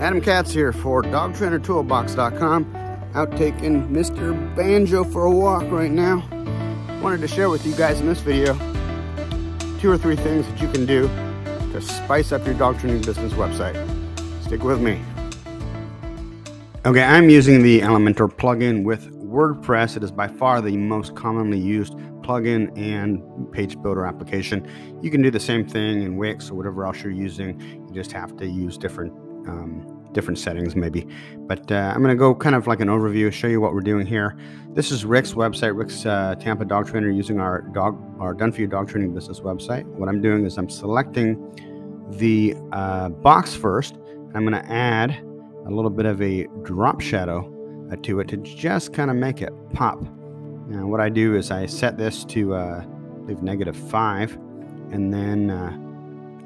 Adam Katz here for DogTrainerToolbox.com. Out taking Mr. Banjo for a walk right now. Wanted to share with you guys in this video 2 or 3 things that you can do to spice up your dog training business website. Stick with me. Okay, I'm using the Elementor plugin with WordPress. It is by far the most commonly used plugin and page builder application. You can do the same thing in Wix or whatever else you're using. You just have to use different settings maybe. But I'm going to go kind of like an overview, show you what we're doing here. This is Rick's website, Rick's Tampa Dog Trainer, using our Done For You Dog Training Business website. What I'm doing is I'm selecting the box first. I'm going to add a little bit of a drop shadow to it to just kind of make it pop. Now what I do is I set this to I believe -5, and then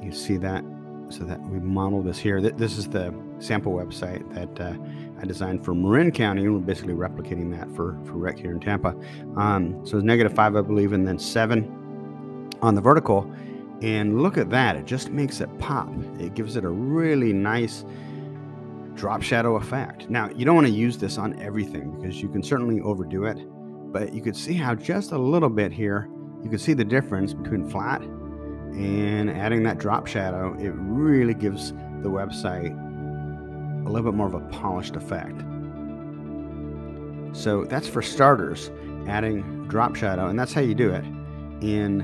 you see that, so that we model this here. This is the sample website that I designed for Marin County, and we're basically replicating that for Rick here in Tampa. So it's -5, I believe, and then 7 on the vertical. And look at that, it just makes it pop. It gives it a really nice drop shadow effect. Now, you don't want to use this on everything because you can certainly overdo it, but you could see how just a little bit here, you can see the difference between flat and adding that drop shadow. It really gives the website a little bit more of a polished effect. So that's for starters, adding drop shadow, and that's how you do it in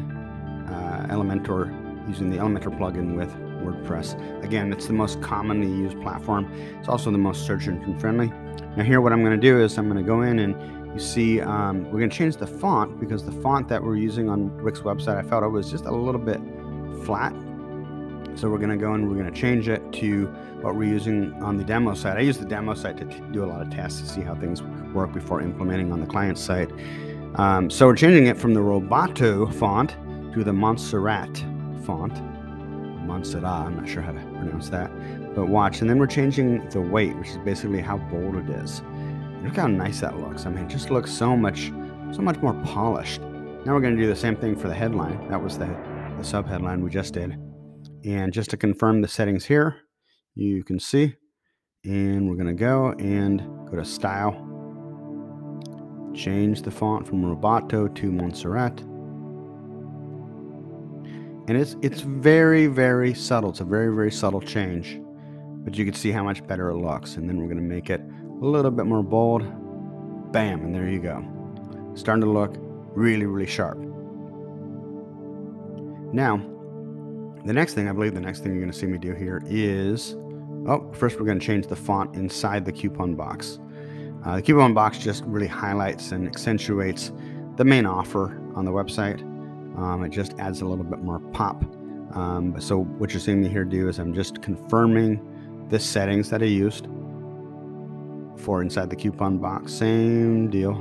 Elementor, using the Elementor plugin with WordPress. Again, it's the most commonly used platform. It's also the most search engine friendly. Now here, what I'm going to do is I'm going to go in, and you see we're going to change the font, because the font that we're using on Rick's website, I felt it was just a little bit flat. So we're going to go and we're going to change it to what we're using on the demo site. I use the demo site to do a lot of tests to see how things work before implementing on the client site. So we're changing it from the Roboto font to the Montserrat font. Montserrat, I'm not sure how to pronounce that, but watch. And then we're changing the weight, which is basically how bold it is. Look how nice that looks. I mean, it just looks so much more polished. Now we're going to do the same thing for the headline. That was the sub headline we just did. And just to confirm the settings here, you can see, and we're going to go to style, change the font from Roboto to Montserrat. And it's very, very subtle. It's a very, very subtle change, but you can see how much better it looks. And then we're going to make it a little bit more bold. Bam, and there you go. Starting to look really, really sharp. Now, the next thing, I believe the next thing you're going to see me do here is, first we're going to change the font inside the coupon box. The coupon box just really highlights and accentuates the main offer on the website. It just adds a little bit more pop. So what you're seeing me here do is I'm just confirming the settings that I used for inside the coupon box. Same deal.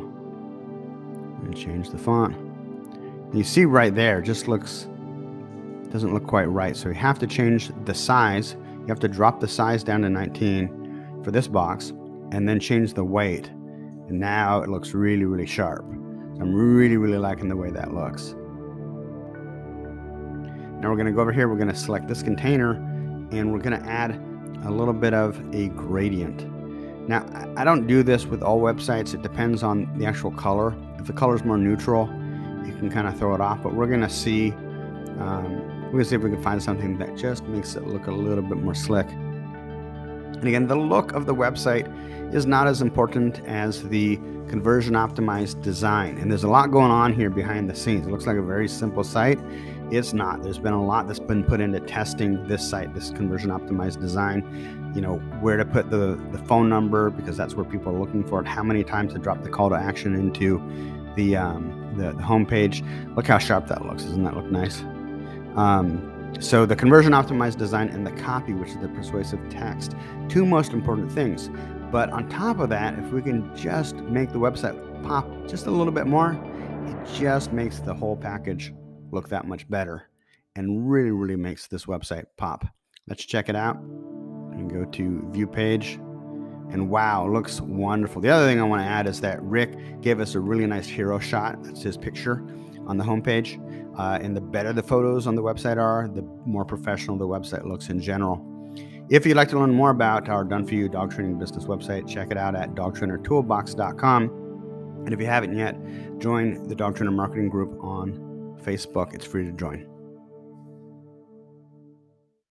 And change the font. And you see right there, just doesn't look quite right. So you have to change the size. You have to drop the size down to 19 for this box, and then change the weight. And now it looks really, really sharp. So I'm really, really liking the way that looks. Now we're going to go over here, we're going to select this container, and we're going to add a little bit of a gradient. Now, I don't do this with all websites. It depends on the actual color. If the color is more neutral, you can kind of throw it off, but we're going to see if we can find something that just makes it look a little bit more slick. And again, the look of the website is not as important as the conversion optimized design. And there's a lot going on here behind the scenes. It looks like a very simple site. It's not. There's been a lot that's been put into testing this site, this conversion optimized design. You know, where to put the phone number, because that's where people are looking for it. How many times to drop the call to action into the homepage. Look how sharp that looks. Doesn't that look nice? So the conversion optimized design and the copy, which is the persuasive text, 2 most important things. But on top of that, if we can just make the website pop just a little bit more, it just makes the whole package look that much better and really, really makes this website pop. Let's check it out and go to view page. And wow, it looks wonderful. The other thing I want to add is that Rick gave us a really nice hero shot. That's his picture on the homepage. And the better the photos on the website are, the more professional the website looks in general. If you'd like to learn more about our done-for-you dog training business website, check it out at dogtrainertoolbox.com. And if you haven't yet, join the Dog Trainer Marketing Group on Facebook. It's free to join.